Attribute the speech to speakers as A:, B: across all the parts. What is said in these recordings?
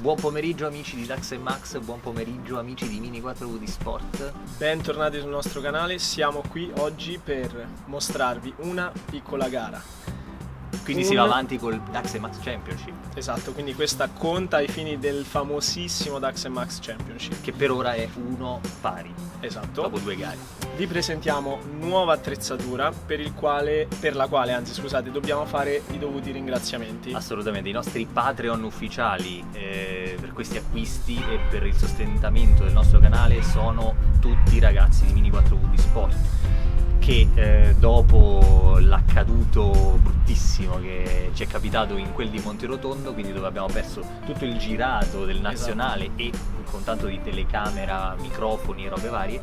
A: Buon pomeriggio amici di Dax e Max, buon pomeriggio amici di Mini 4V di Sport.
B: Bentornati sul nostro canale, siamo qui oggi per mostrarvi una piccola gara.
A: Quindi si va avanti col Dax e Max Championship.
B: Esatto, quindi questa conta ai fini del famosissimo Dax e Max Championship.
A: Che per ora è 1 pari.
B: Esatto.
A: Dopo 2 gare.
B: Vi presentiamo nuova attrezzatura per la quale dobbiamo fare i dovuti ringraziamenti.
A: Assolutamente, i nostri Patreon ufficiali per questi acquisti e per il sostentamento del nostro canale sono tutti i ragazzi di Mini 4V di Sport, che dopo l'accaduto bruttissimo che ci è capitato in quel di Monterotondo, quindi dove abbiamo perso tutto il girato del nazionale, esatto, e con tanto di telecamera, microfoni e robe varie,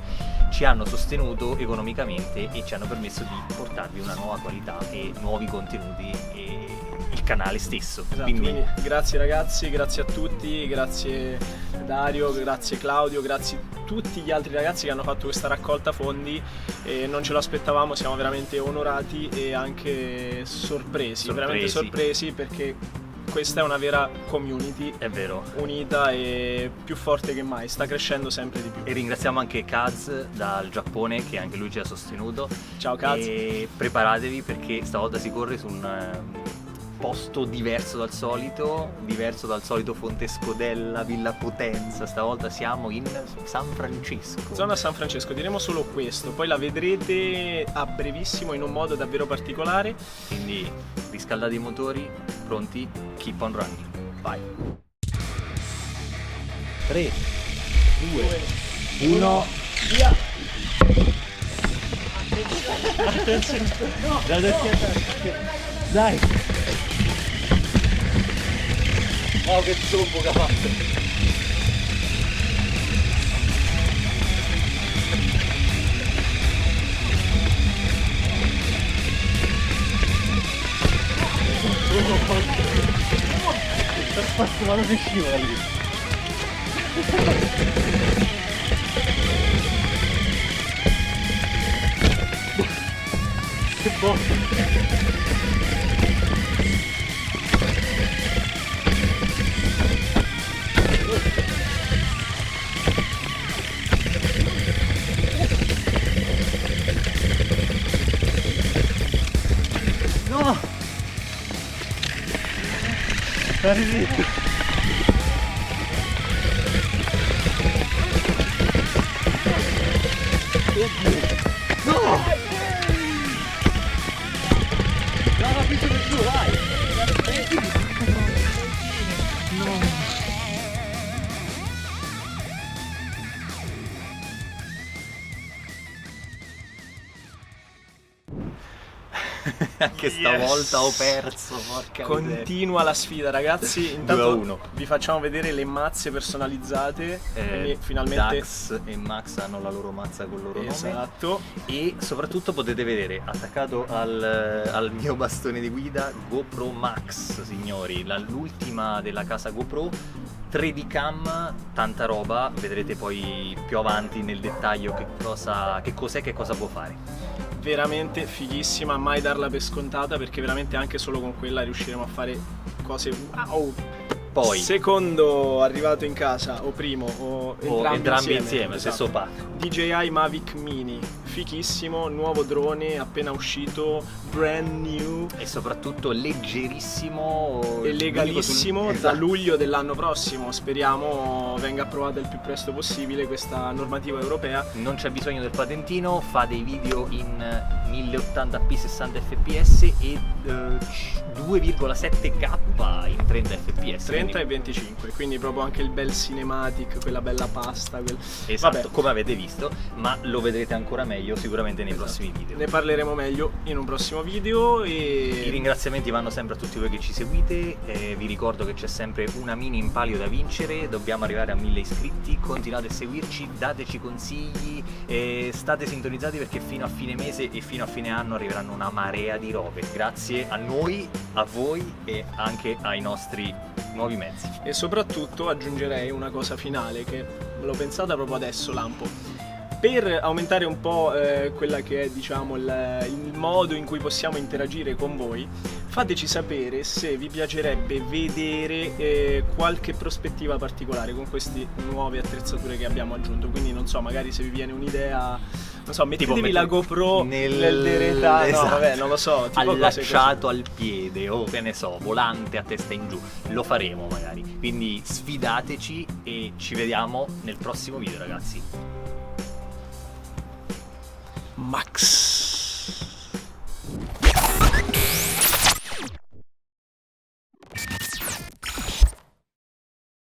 A: ci hanno sostenuto economicamente e ci hanno permesso di portarvi una nuova qualità e nuovi contenuti e il canale stesso.
B: Esatto, quindi grazie ragazzi, grazie a tutti, grazie Dario, grazie Claudio, grazie a tutti gli altri ragazzi che hanno fatto questa raccolta fondi, e non ce lo aspettavamo, siamo veramente onorati e anche sorpresi. Veramente sorpresi, perché questa è una vera community,
A: è vero,
B: unita e più forte che mai, sta crescendo sempre di più.
A: E ringraziamo anche Kaz dal Giappone, che anche lui ci ha sostenuto.
B: Ciao Kaz.
A: E preparatevi, perché stavolta si corre su un posto diverso dal solito Fonte Scodella, Villa Potenza. Stavolta siamo in San Francesco,
B: zona San Francesco, diremo solo questo, poi la vedrete a brevissimo in un modo davvero particolare.
A: Quindi riscaldate i motori, pronti, keep on running, vai. 3, 2, 1, via! Attenzione! No! Dai! Oh, che zombo che ha fatto! Sta spazzolando di scivola lì! Che botta! No! Arrivi! No! No, più su, dai! No! Anche stavolta ho perso, porca
B: Continua la sfida ragazzi, intanto
A: 2-1.
B: Vi facciamo vedere le mazze personalizzate, quindi finalmente
A: Dax e Max hanno la loro mazza con il loro nome.
B: Esatto.
A: E soprattutto potete vedere attaccato al mio bastone di guida GoPro Max, signori, l'ultima della casa GoPro, 3D cam, tanta roba, vedrete poi più avanti nel dettaglio che cos'è, che cosa può fare.
B: Veramente fighissima, mai darla per scontata, perché veramente anche solo con quella riusciremo a fare cose wow.
A: Poi
B: secondo arrivato in casa, o primo o entrambi insieme,
A: esatto, stesso pack.
B: DJI Mavic Mini, fighissimo, nuovo drone appena uscito, brand new
A: e soprattutto leggerissimo
B: e legalissimo,
A: esatto,
B: da luglio dell'anno prossimo. Speriamo venga approvata il più presto possibile questa normativa europea.
A: Non c'è bisogno del patentino, fa dei video in 1080p 60 fps e 2,7K in 30 fps.
B: 30 e 25, quindi proprio anche il bel cinematic, quella bella pasta.
A: Esatto,
B: vabbè,
A: come avete visto, ma lo vedrete ancora meglio sicuramente nei prossimi video.
B: Ne parleremo meglio in un prossimo video. E
A: i ringraziamenti vanno sempre a tutti voi che ci seguite, vi ricordo che c'è sempre una mini in palio da vincere, dobbiamo arrivare a 1000 iscritti, continuate a seguirci, dateci consigli, state sintonizzati, perché fino a fine mese e fino a fine anno arriveranno una marea di robe, grazie a noi, a voi e anche ai nostri nuovi mezzi.
B: E soprattutto aggiungerei una cosa finale che l'ho pensata proprio adesso, lampo. Per aumentare un po' quella che è, diciamo, il modo in cui possiamo interagire con voi, fateci sapere se vi piacerebbe vedere qualche prospettiva particolare con queste nuove attrezzature che abbiamo aggiunto. Quindi non so, magari se vi viene un'idea, non so, mettetevi la GoPro nel deretà,
A: esatto.
B: no vabbè, non lo so, tipo
A: allacciato al piede o che ne so, volante a testa in giù. Lo faremo magari. Quindi sfidateci e ci vediamo nel prossimo video, ragazzi.
B: Max.